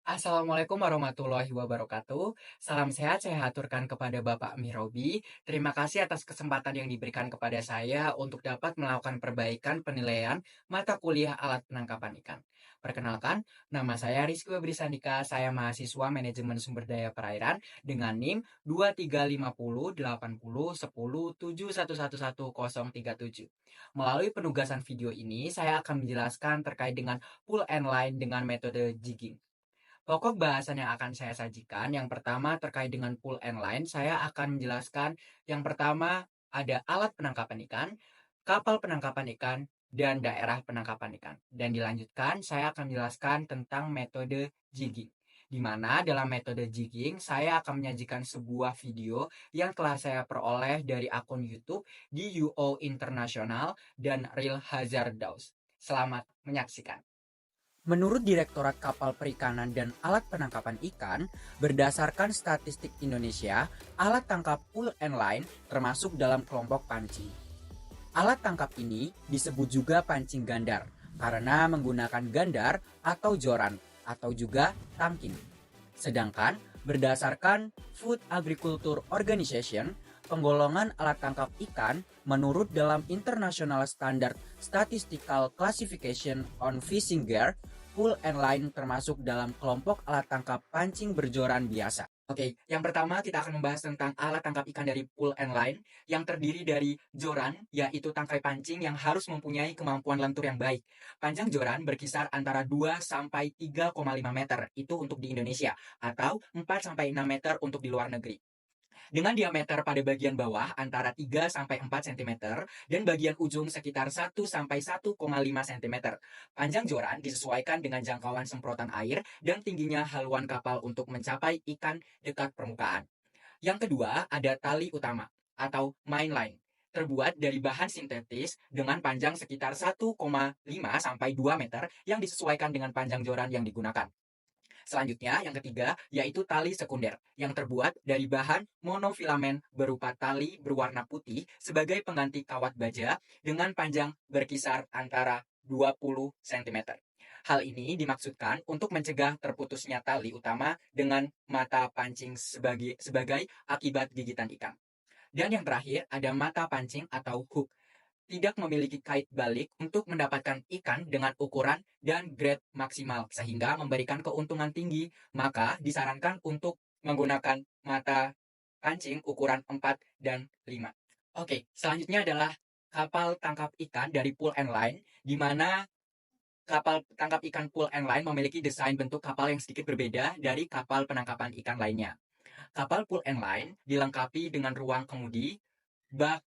Assalamualaikum warahmatullahi wabarakatuh. Salam sehat saya haturkan kepada Bapak Mirobi. Terima kasih atas kesempatan yang diberikan kepada saya untuk dapat melakukan perbaikan penilaian mata kuliah alat penangkapan ikan. Perkenalkan, nama saya Rizky Webrisandika, saya mahasiswa Manajemen Sumber Daya Perairan dengan NIM 235080107111037. Melalui penugasan video ini, saya akan menjelaskan terkait dengan pull and line dengan metode jigging. Pokok bahasan yang akan saya sajikan, yang pertama terkait dengan pull and line, saya akan menjelaskan yang pertama ada alat penangkapan ikan, kapal penangkapan ikan, dan daerah penangkapan ikan. Dan dilanjutkan, saya akan menjelaskan tentang metode jigging. Di mana dalam metode jigging, saya akan menyajikan sebuah video yang telah saya peroleh dari akun YouTube di UO Internasional dan Real Hazard Daws. Selamat menyaksikan. Menurut Direktorat Kapal Perikanan dan Alat Penangkapan Ikan, berdasarkan statistik Indonesia, alat tangkap pull and line termasuk dalam kelompok pancing. Alat tangkap ini disebut juga pancing gandar karena menggunakan gandar atau joran atau juga tangkin. Sedangkan berdasarkan Food Agriculture Organization, penggolongan alat tangkap ikan menurut dalam International Standard Statistical Classification on Fishing Gear, pull and line termasuk dalam kelompok alat tangkap pancing berjoran biasa. Oke, yang pertama kita akan membahas tentang alat tangkap ikan dari pull and line yang terdiri dari joran, yaitu tangkai pancing yang harus mempunyai kemampuan lentur yang baik. Panjang joran berkisar antara 2 sampai 3,5 meter, itu untuk di Indonesia, atau 4 sampai 6 meter untuk di luar negeri. Dengan diameter pada bagian bawah antara 3 sampai 4 cm dan bagian ujung sekitar 1 sampai 1,5 cm. Panjang joran disesuaikan dengan jangkauan semprotan air dan tingginya haluan kapal untuk mencapai ikan dekat permukaan. Yang kedua, ada tali utama atau main line. Terbuat dari bahan sintetis dengan panjang sekitar 1,5 sampai 2 meter yang disesuaikan dengan panjang joran yang digunakan. Selanjutnya, yang ketiga, yaitu tali sekunder, yang terbuat dari bahan monofilamen berupa tali berwarna putih sebagai pengganti kawat baja dengan panjang berkisar antara 20 cm. Hal ini dimaksudkan untuk mencegah terputusnya tali utama dengan mata pancing sebagai akibat gigitan ikan. Dan yang terakhir, ada mata pancing atau hook, tidak memiliki kait balik untuk mendapatkan ikan dengan ukuran dan grade maksimal sehingga memberikan keuntungan tinggi, maka disarankan untuk menggunakan mata pancing ukuran 4 dan 5. Oke, selanjutnya adalah kapal tangkap ikan dari pull and line, di mana kapal tangkap ikan pull and line memiliki desain bentuk kapal yang sedikit berbeda dari kapal penangkapan ikan lainnya. Kapal pull and line dilengkapi dengan ruang kemudi, bak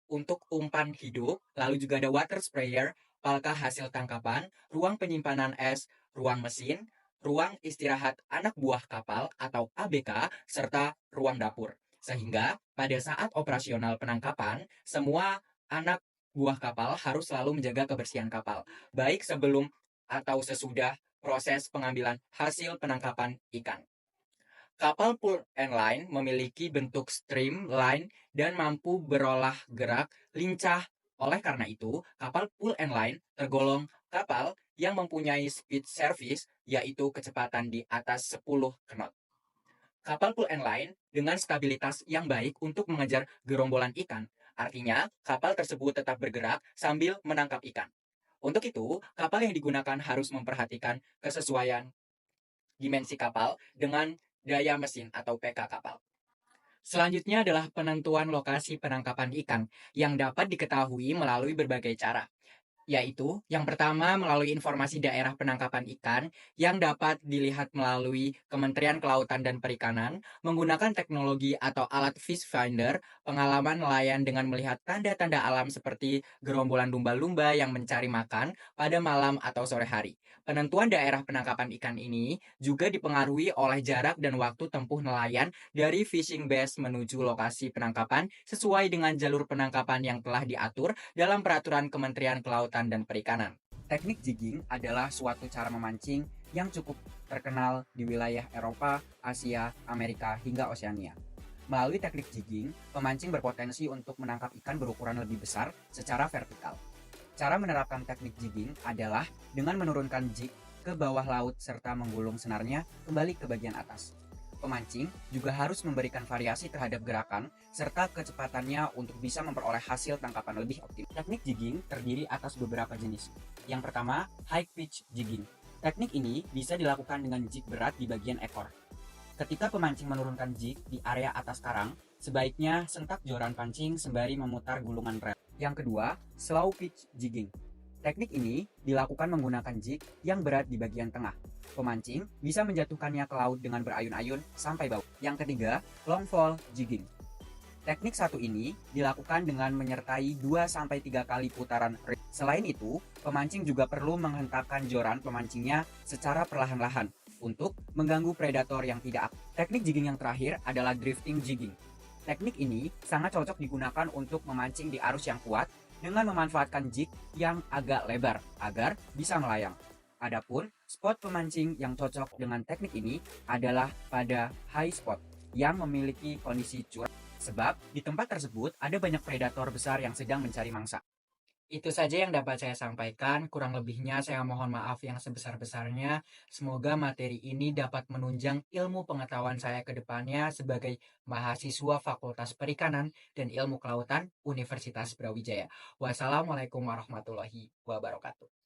untuk umpan hidup, lalu juga ada water sprayer, palka hasil tangkapan, ruang penyimpanan es, ruang mesin, ruang istirahat anak buah kapal atau ABK, serta ruang dapur. Sehingga pada saat operasional penangkapan, semua anak buah kapal harus selalu menjaga kebersihan kapal, baik sebelum atau sesudah proses pengambilan hasil penangkapan ikan. Kapal pull and line memiliki bentuk streamline dan mampu berolah gerak lincah. Oleh karena itu, kapal pull and line tergolong kapal yang mempunyai speed service, yaitu kecepatan di atas 10 knot. Kapal pull and line dengan stabilitas yang baik untuk mengejar gerombolan ikan. Artinya, kapal tersebut tetap bergerak sambil menangkap ikan. Untuk itu, kapal yang digunakan harus memperhatikan kesesuaian dimensi kapal dengan daya mesin atau PK kapal. Selanjutnya adalah penentuan lokasi penangkapan ikan yang dapat diketahui melalui berbagai cara, yaitu yang pertama melalui informasi daerah penangkapan ikan yang dapat dilihat melalui Kementerian Kelautan dan Perikanan menggunakan teknologi atau alat fish finder, pengalaman nelayan dengan melihat tanda-tanda alam seperti gerombolan lumba-lumba yang mencari makan pada malam atau sore hari. Penentuan daerah penangkapan ikan ini juga dipengaruhi oleh jarak dan waktu tempuh nelayan dari fishing base menuju lokasi penangkapan sesuai dengan jalur penangkapan yang telah diatur dalam peraturan Kementerian Kelautan dan Perikanan. Teknik jigging adalah suatu cara memancing yang cukup terkenal di wilayah Eropa, Asia, Amerika, hingga Oseania. Melalui teknik jigging, pemancing berpotensi untuk menangkap ikan berukuran lebih besar secara vertikal. Cara menerapkan teknik jigging adalah dengan menurunkan jig ke bawah laut serta menggulung senarnya kembali ke bagian atas. Pemancing juga harus memberikan variasi terhadap gerakan serta kecepatannya untuk bisa memperoleh hasil tangkapan lebih optimal. Teknik jigging terdiri atas beberapa jenis. Yang pertama, high pitch jigging. Teknik ini bisa dilakukan dengan jig berat di bagian ekor. Ketika pemancing menurunkan jig di area atas karang, sebaiknya sentak joran pancing sembari memutar gulungan rel. Yang kedua, slow pitch jigging. Teknik ini dilakukan menggunakan jig yang berat di bagian tengah. Pemancing bisa menjatuhkannya ke laut dengan berayun-ayun sampai bawah. Yang ketiga, long fall jigging. Teknik satu ini dilakukan dengan menyertai 2-3 kali putaran reel. Selain itu, pemancing juga perlu menghentakkan joran pemancingnya secara perlahan-lahan untuk mengganggu predator yang tidak aktif. Teknik jigging yang terakhir adalah drifting jigging. Teknik ini sangat cocok digunakan untuk memancing di arus yang kuat dengan memanfaatkan jig yang agak lebar agar bisa melayang. Adapun spot pemancing yang cocok dengan teknik ini adalah pada high spot yang memiliki kondisi curam, sebab di tempat tersebut ada banyak predator besar yang sedang mencari mangsa. Itu saja yang dapat saya sampaikan. Kurang lebihnya saya mohon maaf yang sebesar-besarnya. Semoga materi ini dapat menunjang ilmu pengetahuan saya ke depannya sebagai mahasiswa Fakultas Perikanan dan Ilmu Kelautan Universitas Brawijaya. Wassalamualaikum warahmatullahi wabarakatuh.